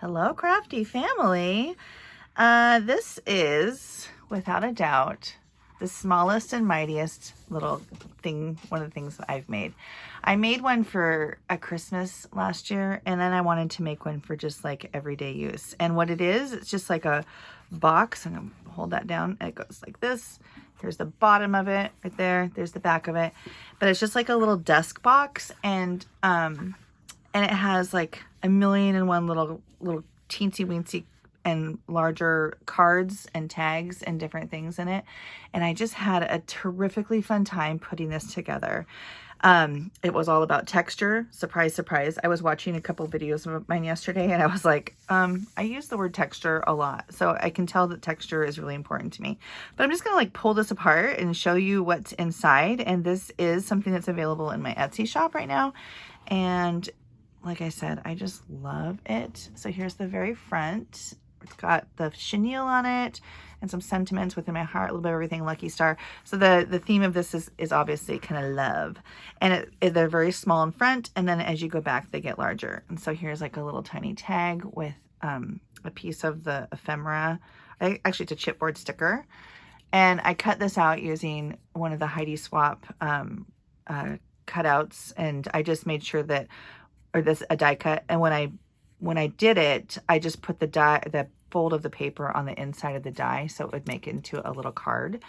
Hello, crafty family. This is, without a doubt, the smallest and mightiest little thing, one of the things that I've made. I made one for a Christmas last year, and then I wanted to make one for just like everyday use. And what it is, it's just like a box. I'm gonna hold that down. It goes like this. Here's the bottom of it right there. There's the back of it. But it's just like a little desk box, and it has like a million and one little teensy weensy and larger cards and tags and different things in it. And I just had a terrifically fun time putting this together. It was all about texture. Surprise, surprise. I was watching a couple videos of mine yesterday, and I was like, I use the word texture a lot. So I can tell that texture is really important to me. But I'm just going to like pull this apart and show you what's inside. And this is something that's available in my Etsy shop right now. And like I said, I just love it. So here's the very front. It's got the chenille on it and some sentiments within my heart, a little bit of everything, lucky star. So the theme of this is obviously kind of love. And they're very small in front, and then as you go back, they get larger. And so here's like a little tiny tag with a piece of the ephemera. Actually, it's a chipboard sticker. And I cut this out using one of the Heidi Swapp cutouts, and I just made sure that, or this a die cut, and when I did it, I just put the fold of the paper on the inside of the die so it would make it into a little card.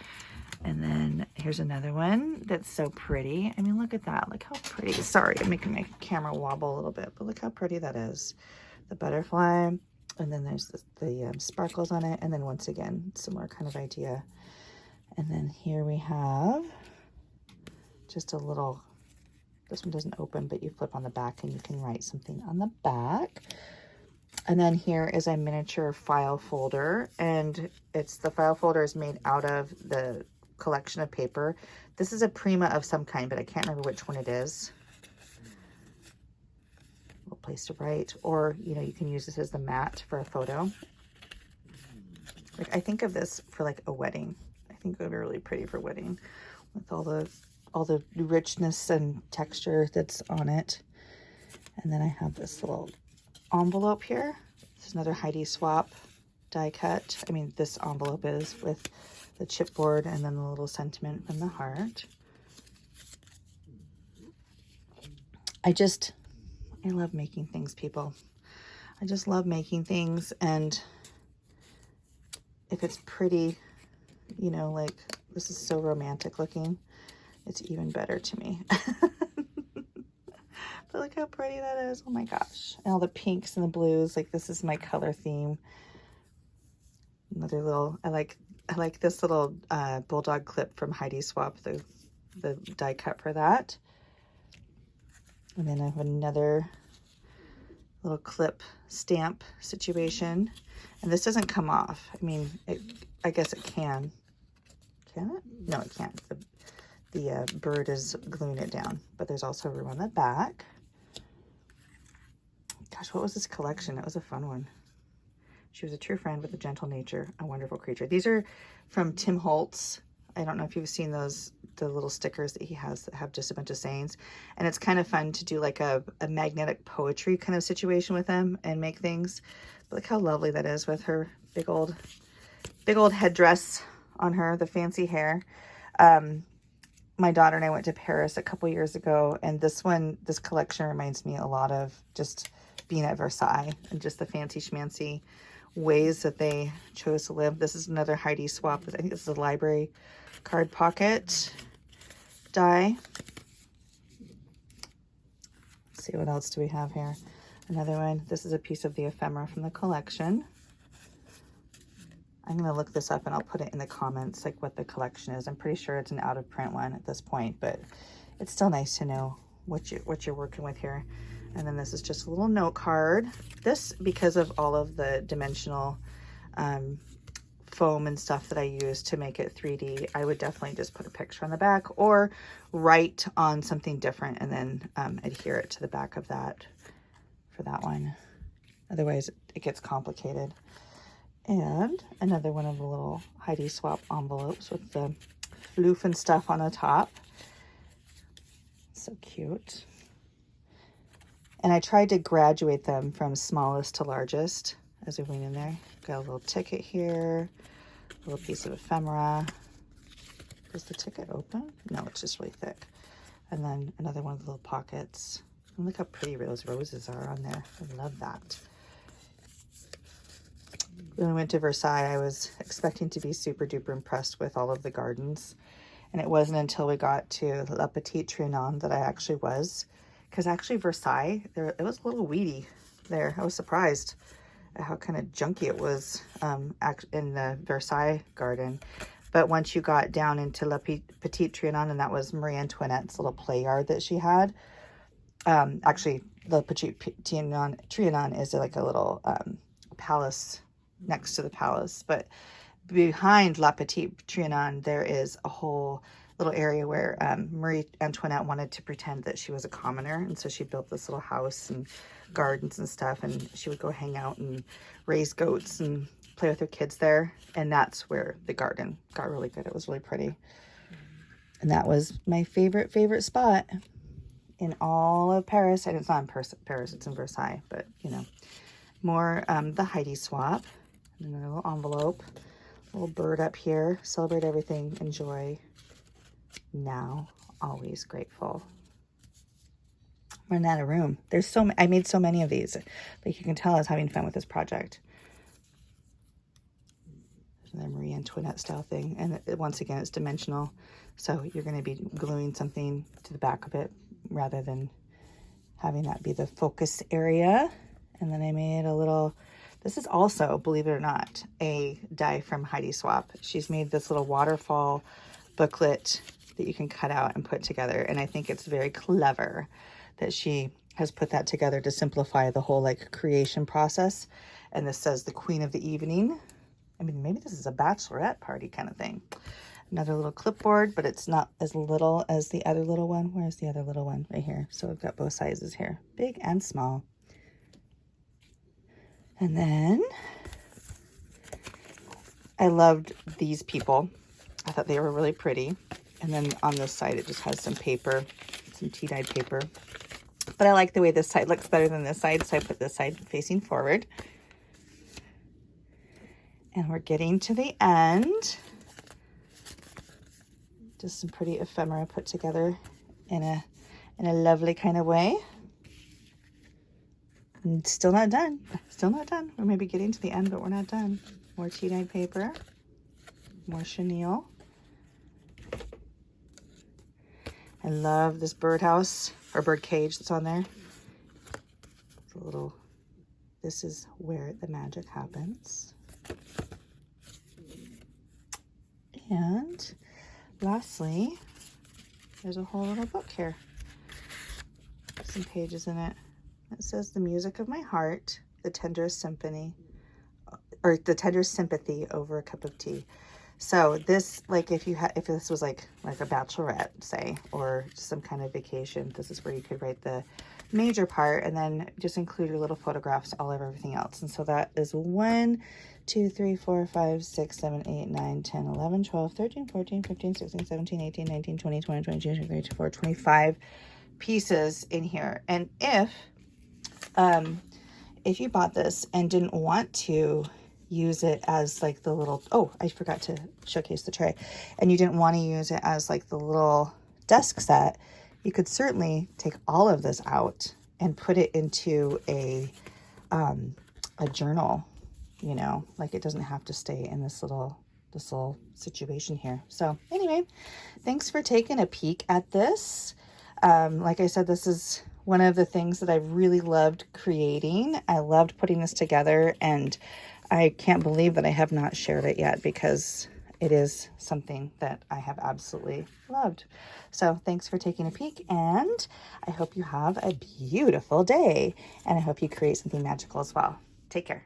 And then here's another one that's so pretty. I mean, look at that. Look how pretty. Sorry, I'm making my camera wobble a little bit, but look how pretty that is. The butterfly, and then there's the sparkles on it, and then once again, similar kind of idea. And then here we have just a little, this one doesn't open, but you flip on the back and you can write something on the back. And then here is a miniature file folder, and the file folder is made out of the collection of paper. This is a Prima of some kind, but I can't remember which one it is. A little place to write, or you can use this as the mat for a photo. Like, I think of this for like a wedding. I think it would be really pretty for wedding with all the richness and texture that's on it. And then I have this little envelope here. This is another Heidi Swapp die cut. I mean, this envelope is with the chipboard and then the little sentiment from the heart. I love making things, people. I just love making things, and if it's pretty, like this is so romantic looking, it's even better to me. But look how pretty that is. Oh my gosh. And all the pinks and the blues. Like, this is my color theme. Another little, I like this little bulldog clip from Heidi Swapp, the die cut for that. And then I have another little clip stamp situation. And this doesn't come off. I mean, I guess it can. Can it? No, it can't. The bird is gluing it down, but there's also room on the back. Gosh, what was this collection? It was a fun one. She was a true friend with a gentle nature, a wonderful creature. These are from Tim Holtz. I don't know if you've seen the little stickers that he has that have just a bunch of sayings. And it's kind of fun to do like a magnetic poetry kind of situation with them and make things. But look how lovely that is with her big old headdress on her, the fancy hair. My daughter and I went to Paris a couple years ago, and this collection reminds me a lot of just being at Versailles and just the fancy schmancy ways that they chose to live. This is another Heidi Swapp. I think this is a library card pocket die. Let's see, what else do we have here? Another one. This is a piece of the ephemera from the collection. I'm going to look this up and I'll put it in the comments, like what the collection is. I'm pretty sure it's an out of print one at this point, but it's still nice to know what you're working with here. And then this is just a little note card. This, because of all of the dimensional foam and stuff that I use to make it 3D, I would definitely just put a picture on the back or write on something different and then adhere it to the back of that for that one. Otherwise, it gets complicated. And another one of the little Heidi Swapp envelopes with the floof and stuff on the top. So cute. And I tried to graduate them from smallest to largest as we went in there. Got a little ticket here, a little piece of ephemera. Does the ticket open? No, it's just really thick. And then another one of the little pockets. And look how pretty those roses are on there. I love that. When we went to Versailles, I was expecting to be super duper impressed with all of the gardens. And it wasn't until we got to La Petite Trianon that I actually was. Because actually Versailles, it was a little weedy there. I was surprised at how kind of junky it was in the Versailles garden. But once you got down into La Petite Trianon, and that was Marie Antoinette's little play yard that she had. Actually, La Petite Trianon is like a little palace next to the palace. But behind La Petite Trianon, there is a whole little area where Marie Antoinette wanted to pretend that she was a commoner. And so she built this little house and gardens and stuff. And she would go hang out and raise goats and play with her kids there. And that's where the garden got really good. It was really pretty. And that was my favorite spot in all of Paris. And it's not in Paris, it's in Versailles. But, you know, more the Heidi swap. And a little envelope. Little bird up here. Celebrate everything. Enjoy. Now. Always grateful. Running out of room. There's so many. I made so many of these. Like you can tell I was having fun with this project. The Marie Antoinette style thing. And once again, it's dimensional. So you're going to be gluing something to the back of it rather than having that be the focus area. And then I made a little, this is also, believe it or not, a die from Heidi Swap. She's made this little waterfall booklet that you can cut out and put together. And I think it's very clever that she has put that together to simplify the whole like creation process. And this says the Queen of the Evening. I mean, maybe this is a bachelorette party kind of thing. Another little clipboard, but it's not as little as the other little one. Where's the other little one? Right here. So I've got both sizes here, big and small. And then I loved these people. I thought they were really pretty. And then on this side, it just has some paper, some tea-dyed paper. But I like the way this side looks better than this side, so I put this side facing forward. And we're getting to the end. Just some pretty ephemera put together in a lovely kind of way. And still not done. Still not done. We're maybe getting to the end, but we're not done. More tea-dyed paper. More chenille. I love this birdhouse or bird cage that's on there. It's a little, this is where the magic happens. And lastly, there's a whole little book here. Some pages in it. It says the music of my heart, the tenderest symphony, or the tenderest sympathy over a cup of tea. So this, like if this was like a bachelorette, say, or some kind of vacation, this is where you could write the major part and then just include your little photographs all over everything else. And so that is 1, 2, 3, 4, 5, 6, 7, 8, 9, 10, 11, 12, 13, 14, 15, 16, 17, 18, 19, 20, 21, 22, 23, 24, 25 pieces in here. And if you bought this and didn't want to use it as like the little, oh, I forgot to showcase the tray, and you didn't want to use it as like the little desk set, you could certainly take all of this out and put it into a journal, you know, like it doesn't have to stay in this little situation here. So anyway, thanks for taking a peek at this. Like I said, this is one of the things that I really loved creating. I loved putting this together, and I can't believe that I have not shared it yet because it is something that I have absolutely loved. So thanks for taking a peek, and I hope you have a beautiful day, and I hope you create something magical as well. Take care.